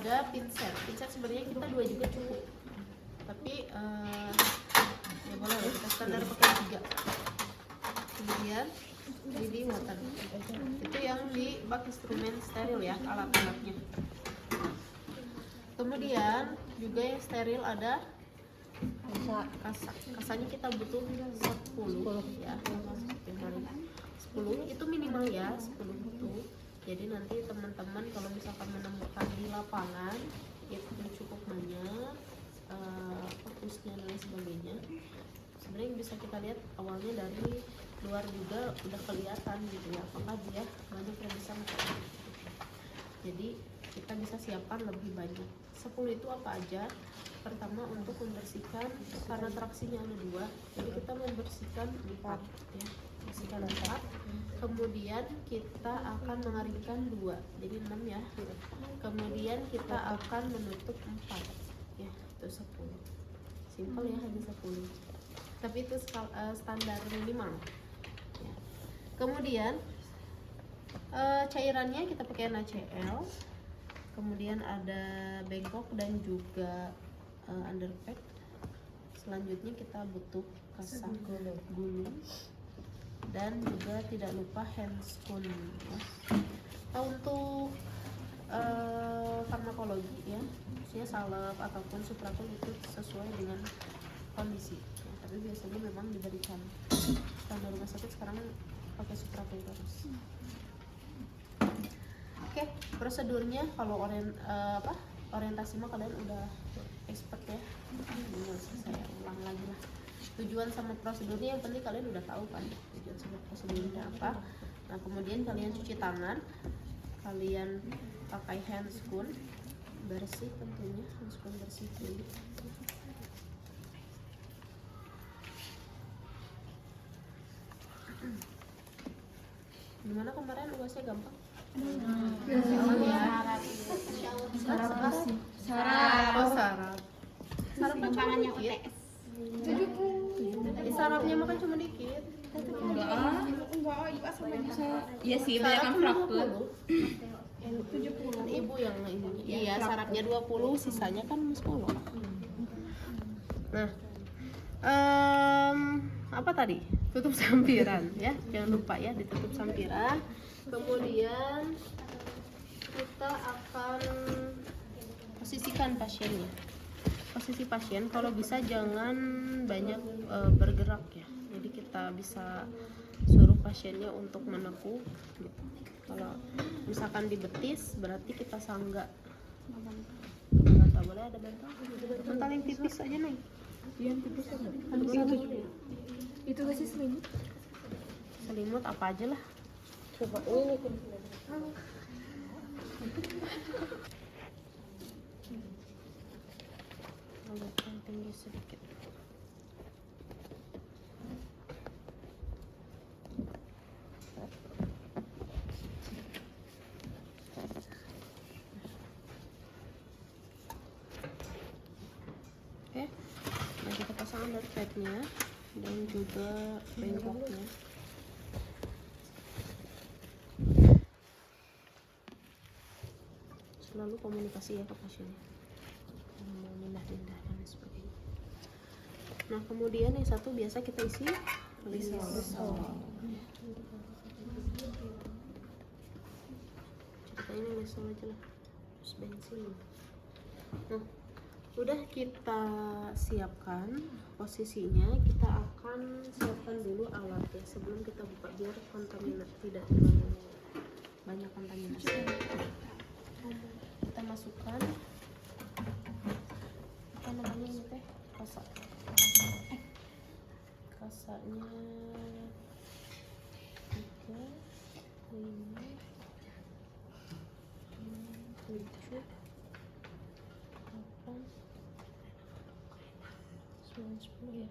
ada pinset. Pinset sebenarnya kita 2 juga cukup, tapi ya boleh lah, kita standar pakai 3. Kemudian lidi water, itu yang di bak instrumen steril ya, alat-alatnya. Kemudian juga yang steril ada kasa. Kasanya kita butuh 10 ya, 10 itu minimal ya, 10 butuh. Jadi nanti teman-teman kalau misalkan menemukan di lapangan itu cukup banyak fokusnya dan lain sebagainya, sebenarnya bisa kita lihat awalnya dari luar juga udah kelihatan gitu ya, apakah dia banyak yang bisa masuk. Jadi kita bisa siapkan lebih banyak. 10 itu apa aja? Pertama untuk membersihkan, karena traksinya ada 2, jadi kita membersihkan 4 ya, bersihkan 4. Kemudian kita akan mengeringkan 2, jadi 6 ya. Kemudian kita akan menutup 4 ya, itu 10. Simpel ya, hanya 10, tapi itu standar minimal ya. Kemudian cairannya kita pakai NaCl, kemudian ada bengkok dan juga underpack. Selanjutnya kita butuh kasa gulung dan juga tidak lupa handscoon ya. Nah, untuk farmakologi ya, maksudnya salep ataupun supratul itu sesuai dengan kondisi ya, tapi biasanya memang diberikan standar rumah sakit sekarang pakai supratul terus. Oke, prosedurnya kalau orientasi mah kalian udah expert ya, saya ulang lagi lah. Tujuan sama prosedurnya yang penting kalian udah tahu kan, tujuan sama prosedurnya apa. Nah, kemudian kalian cuci tangan, kalian pakai handscoon bersih, tentunya handscoon bersih dulu. Gimana kemarin UASnya gampang? Sarap Gampangannya cuma dikit. UTS. Sarapnya makan cuma dikit. Iya sih, banyak kan praktek. 70 ibu yang ini. Iya, sarapnya 20, sisanya kan 10. Nah, apa tadi? Tutup sampiran ya, jangan lupa ya, ditutup sampiran. Kemudian kita akan posisikan pasiennya. Posisi pasien kalau bisa jangan banyak bergerak ya, jadi kita bisa suruh pasiennya untuk menekuk gitu. Kalau misalkan di betis berarti kita sanggah. Bantal boleh, ada bantal? Bantal yang tipis aja nih. Yang tipis ada. Itu kasih selimut. Selimut apa aja lah. Coba ini kan. Agak tinggi sedikit. Oke, nah kita pasang underpadnya dan juga bengkoknya. Selalu komunikasi ya ke pasiennya, mau pindah-pindah dan sebagainya. Nah, kemudian yang satu biasa kita isi lisol. Ceritanya lisol aja lah, terus bensin. Nah, udah kita siapkan posisinya, kita akan siapkan dulu alat ya sebelum kita buka biar kontaminasi tidak terlalu banyak kontaminasi. Kita masukkan apa namanya ini teh, kasanya 3, 5, 7, 8, 9, 10 ya.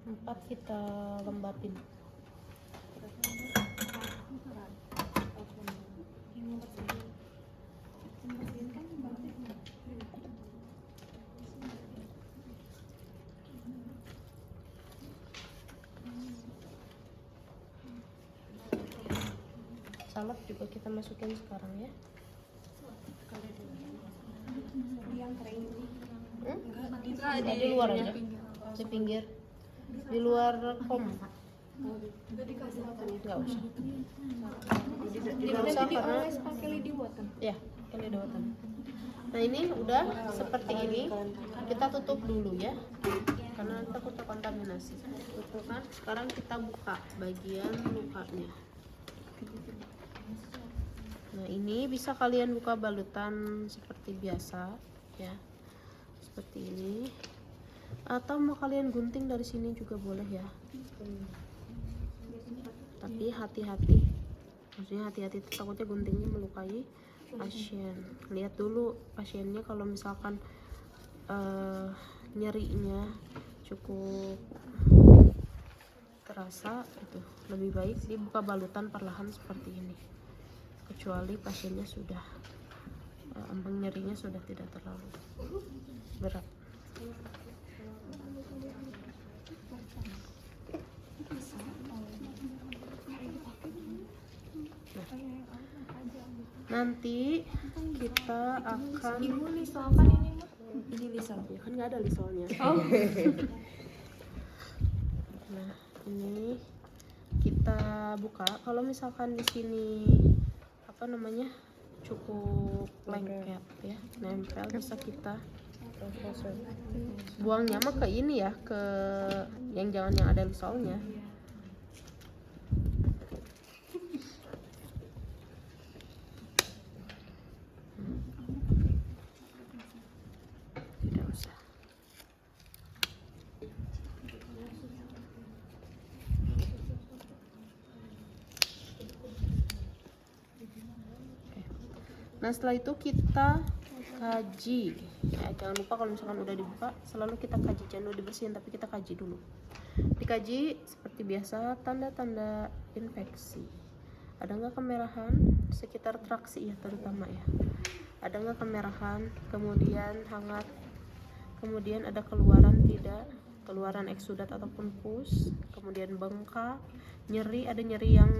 4 kita lembapin. Salep juga kita masukin sekarang ya. di luar aja, di pinggir, di luar kom. Nggak usah. Tidak usah karena pakai lidi buatan. ya pakai lidi buatan. Nah ini udah seperti ini, kita tutup dulu ya, karena takut terkontaminasi. Tutup kan. Sekarang kita buka bagian lukanya. Nah ini bisa kalian buka balutan seperti biasa ya, seperti ini, atau mau kalian gunting dari sini juga boleh ya. Tapi hati-hati, maksudnya hati-hati, takutnya guntingnya melukai pasien. Lihat dulu pasiennya, kalau misalkan nyerinya cukup terasa, itu lebih baik dibuka balutan perlahan seperti ini, kecuali pasiennya sudah ambang nyerinya sudah tidak terlalu berat. Nanti kita akan Lisokan ini mah. ini lisol ya, kan nggak ada lisolnya. Nah ini kita buka. Kalau misalkan di sini apa namanya cukup lengket ya, nempel, bisa kita buangnya mah ke ini ya, ke yang jangan yang ada lisolnya. Tidak usah. Nah setelah itu kita kaji ya, jangan lupa kalau misalkan udah dibuka selalu kita kaji, jangan dulu dibersihin tapi kita kaji dulu. Dikaji seperti biasa, tanda-tanda infeksi, ada nggak kemerahan sekitar traksi ya, terutama ya, ada nggak kemerahan, kemudian hangat, kemudian ada keluaran tidak, keluaran eksudat ataupun pus, kemudian bengkak, nyeri, ada nyeri yang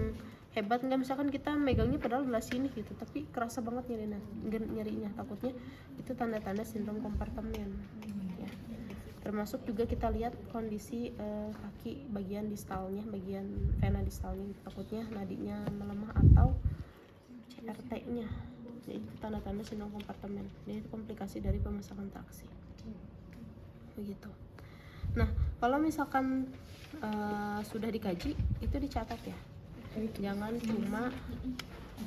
hebat nggak, misalkan kita megangnya padahal belah sini gitu tapi kerasa banget nyerinya, takutnya itu tanda-tanda sindrom kompartemen ya. Termasuk juga kita lihat kondisi kaki bagian distalnya, bagian vena distalnya, takutnya nadinya melemah atau CRT-nya, jadi itu tanda-tanda sindrom kompartemen. Jadi itu komplikasi dari pemasangan traksi begitu. Nah kalau misalkan sudah dikaji itu dicatat ya, jangan cuma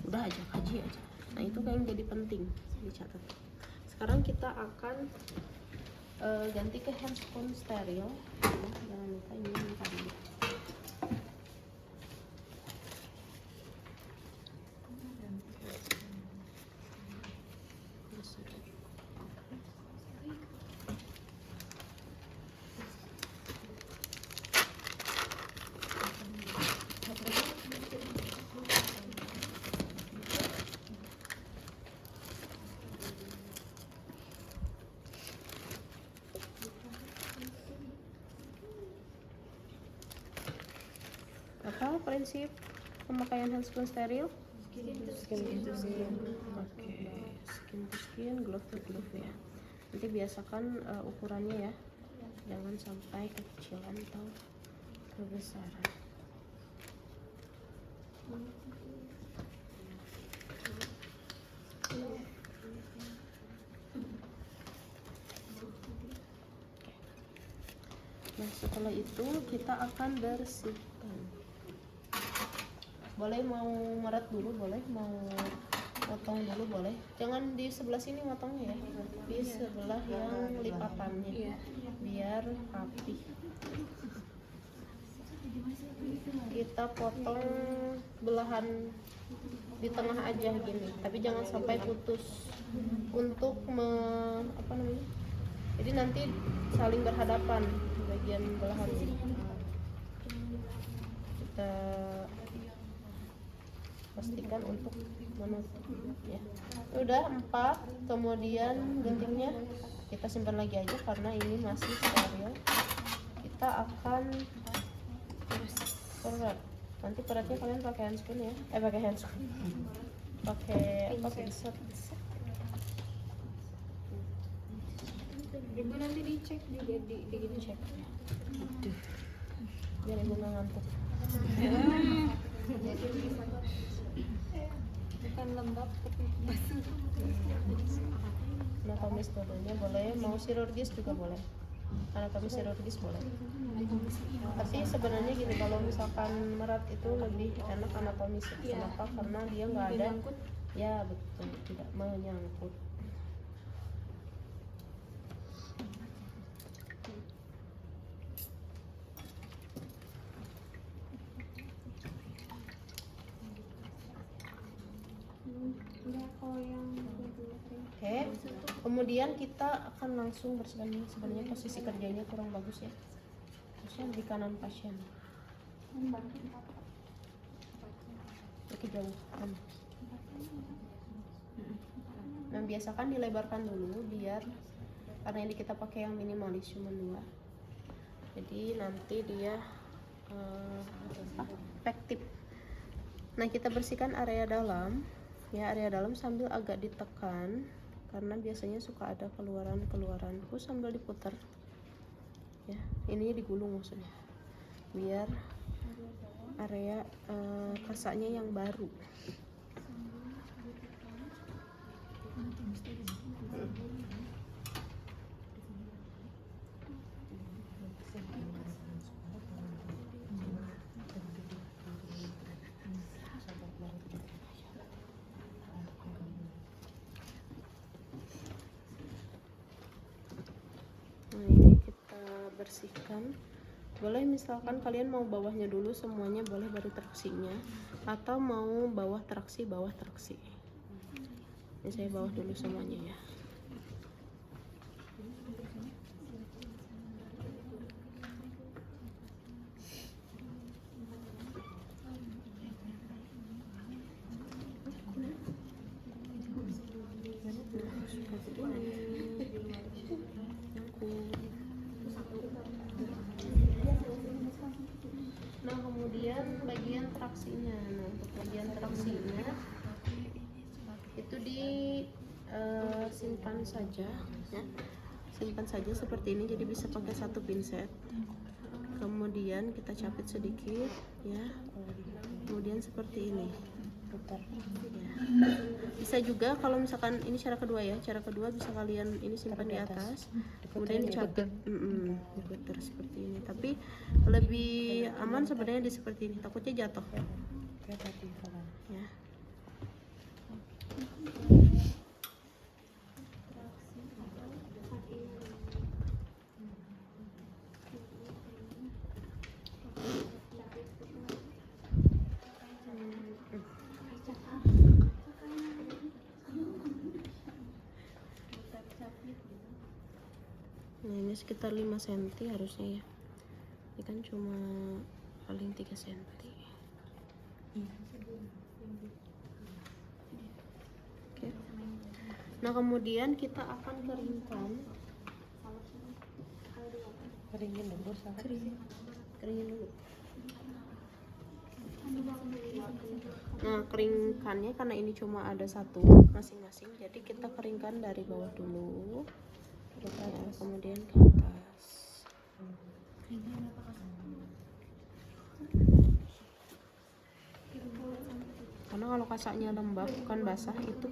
udah aja kaji aja. Nah itu yang jadi penting dicatat. Sekarang kita akan ganti ke handphone steril. Jangan lupa ini tadi. Apa prinsip pemakaian handscreen steril? Skin to skin. Oke, skin to skin, glove to glove ya. Nanti biasakan ukurannya ya, jangan sampai kekecilan atau kebesaran. Nah setelah itu kita akan bersihkan. Boleh mau meret dulu, boleh mau potong dulu, boleh. Jangan di sebelah sini motongnya ya, di sebelah yang lipatannya biar rapi. Kita potong belahan di tengah aja gini, tapi jangan sampai putus untuk apa namanya, jadi nanti saling berhadapan bagian belahan ini. Kita pastikan untuk menutup ya. Udah 4, kemudian guntingnya kita simpan lagi aja karena ini masih steril. Kita akan perat. Nanti peratnya kalian pakai handscreen ya, pakai handscreen, pakai apa, pinset. Ibu nanti dicek dicek. Biar ibu nggak ngantuk. Bukan lembab tapi basuh. Anatomi dulunya boleh, mau chirurgis juga boleh. Anatomi chirurgis boleh. Tapi sebenarnya gini, kalau misalkan merat itu lebih enak anatomi. Kenapa? Karena dia nggak ada. Ya betul, tidak menyangkut. Oke, kemudian kita akan langsung bersihkan ini. Sebenarnya posisi kerjanya kurang bagus ya, harusnya di kanan pasien. Kejauhan. Nah, biasakan dilebarkan dulu biar, karena ini kita pakai yang minimalis cuma 2. Jadi nanti dia efektif. Nah, kita bersihkan area dalam. Ya, area dalam sambil agak ditekan karena biasanya suka ada keluaran-keluaran. Sambil diputar. Ya, ini digulung maksudnya. Biar area kasaknya yang baru. Nah, ini kita bersihkan. Boleh misalkan kalian mau bawahnya dulu semuanya boleh, baru traksinya, atau mau bawah traksi. Ini saya bawah dulu semuanya ya. Nah, kemudian bagian traksinya. Nah, untuk bagian traksinya itu simpan saja ya. Simpan saja seperti ini, jadi bisa pakai satu pinset. Kemudian kita capit sedikit ya. Kemudian seperti ini. Putar. Ya. Bisa juga kalau misalkan ini cara kedua ya. Cara kedua bisa kalian ini simpan di atas. Kemudian dicapit. Diputar seperti ini. Tapi lebih aman sebenarnya di seperti ini. Takutnya jatuh. Ya. Nah, ini sekitar 5 cm harusnya ya. Ini kan cuma paling 3 cm. Oke. Nah, kemudian kita akan keringkan. Keringin dulu. Nah, keringkannya karena ini cuma ada satu masing-masing, jadi kita keringkan dari bawah dulu. Ya, kemudian ke atas. Karena kalau kasaknya lembab bukan basah, itu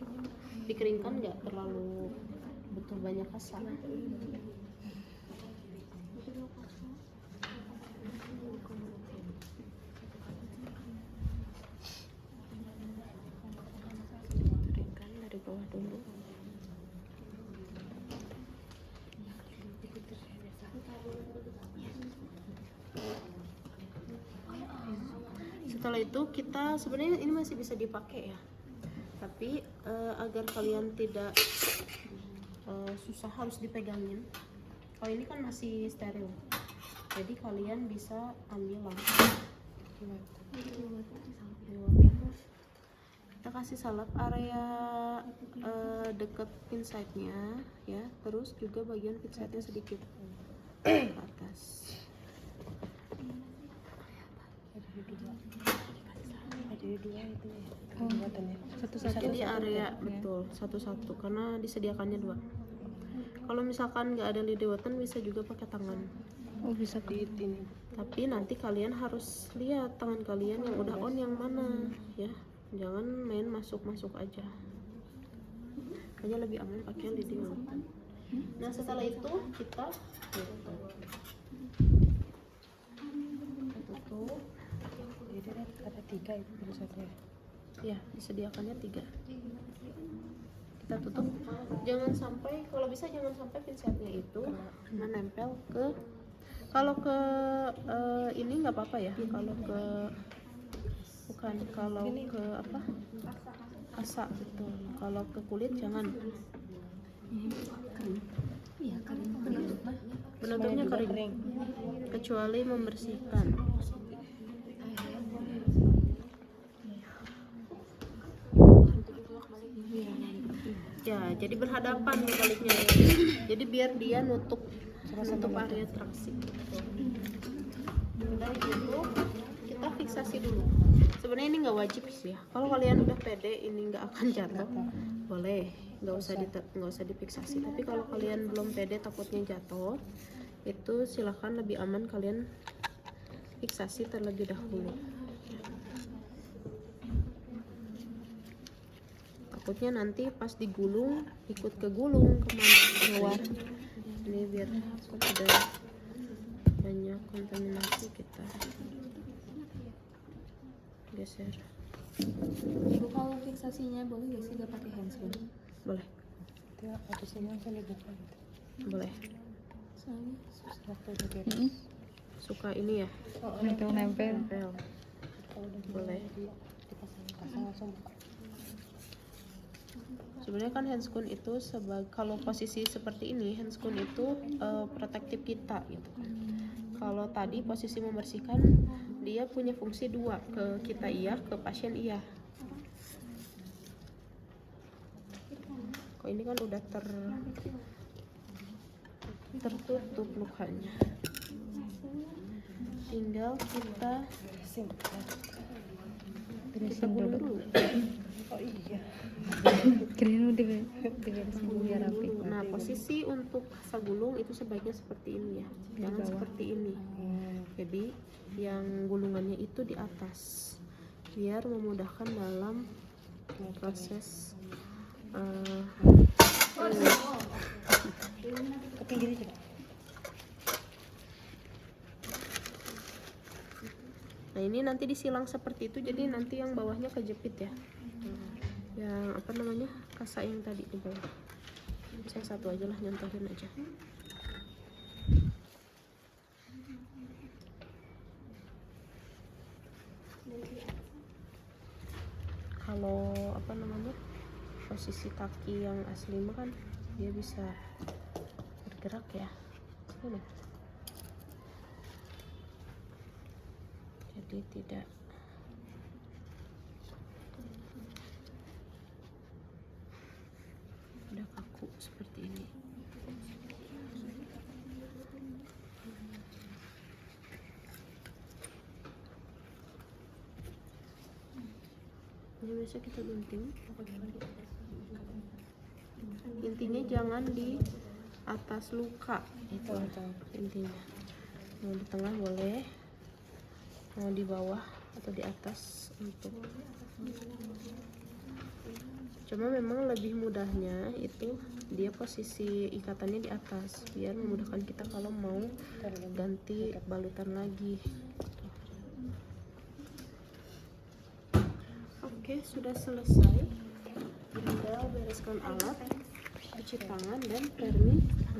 dikeringkan nggak terlalu betul banyak kasak. Keringkan dari bawah dulu. Setelah itu kita sebenarnya ini masih bisa dipakai ya, tapi agar kalian tidak susah harus dipegangin. Kalau ini kan masih steril, jadi kalian bisa ambil langsung. Kita kasih salep area deket pinsetnya ya, terus juga bagian pinsetnya sedikit ke atas. Satu-satu. Jadi area betul satu-satu karena disediakannya 2. Kalau misalkan nggak ada liliwatan bisa juga pakai tangan. Oh bisa di ini. Tapi nanti kalian harus lihat tangan kalian yang udah on yang mana ya. Jangan main masuk-masuk aja. Hanya lebih aman pakai liliwatan. Nah setelah itu kita tutup. Jadi ada 3 itu pemirsa. Ya disediakannya 3. Kita tutup. Jangan sampai, kalau bisa jangan sampai pinsetnya itu menempel ke, kalau ke ini nggak apa-apa ya, kalau ke bukan, kalau ke apa, kasa gitu, kalau ke kulit jangan. Iya kering penutupnya. Penutupnya kering, kecuali membersihkan. Ya, jadi berhadapan baliknya. Jadi biar dia nutup area traksi. Udah gitu, kita fiksasi dulu. Sebenarnya ini nggak wajib sih ya. Kalau kalian udah pede ini nggak akan jatuh, boleh, nggak usah difiksasi. Tapi kalau kalian belum pede takutnya jatuh, itu silahkan lebih aman kalian fiksasi terlebih dahulu. Takutnya nanti pas digulung ikut kegulung kemana keluar. Ini biar ada banyak kontaminasi, kita geser. Ibu kalau fiksasinya boleh nggak sih nggak pakai handscreen? Boleh, Dia habis ini langsung dibuka gitu. boleh. Soalnya Waktu itu beres. Suka ini ya, Nempel. nempel. Kalau udah Boleh. dipasang langsung buka. Sebenarnya kan handscreen itu kalau posisi seperti ini, handscreen itu protektif kita gitu kan. Kalau tadi posisi membersihkan, dia punya fungsi 2, ke kita iya, ke pasien iya. Kok ini kan udah tertutup lukanya, tinggal kita gulung dulu. Oh iya. keren udah beresin biar rapi. Nah posisi untuk sagulung itu sebaiknya seperti ini ya, jangan seperti ini. Jadi yang gulungannya itu di atas biar memudahkan dalam proses Ke pinggir aja. Nah ini nanti disilang seperti itu, jadi nanti yang bawahnya kejepit ya, yang apa namanya, kasa yang tadi di bawah. Saya satu aja lah, nyontohin aja. Kalau apa namanya, posisi kaki yang asli mah kan dia bisa bergerak ya. Sini. Jadi tidak udah kaku seperti ini. Ini biasa kita gunting. Intinya jangan di atas luka, itu intinya. Mau di tengah boleh, mau di bawah atau di atas untuk. Cuma memang lebih mudahnya itu dia posisi ikatannya di atas biar memudahkan kita kalau mau ganti balutan lagi. Oke, sudah selesai. Tinggal bereskan alat, cuci tangan dan permi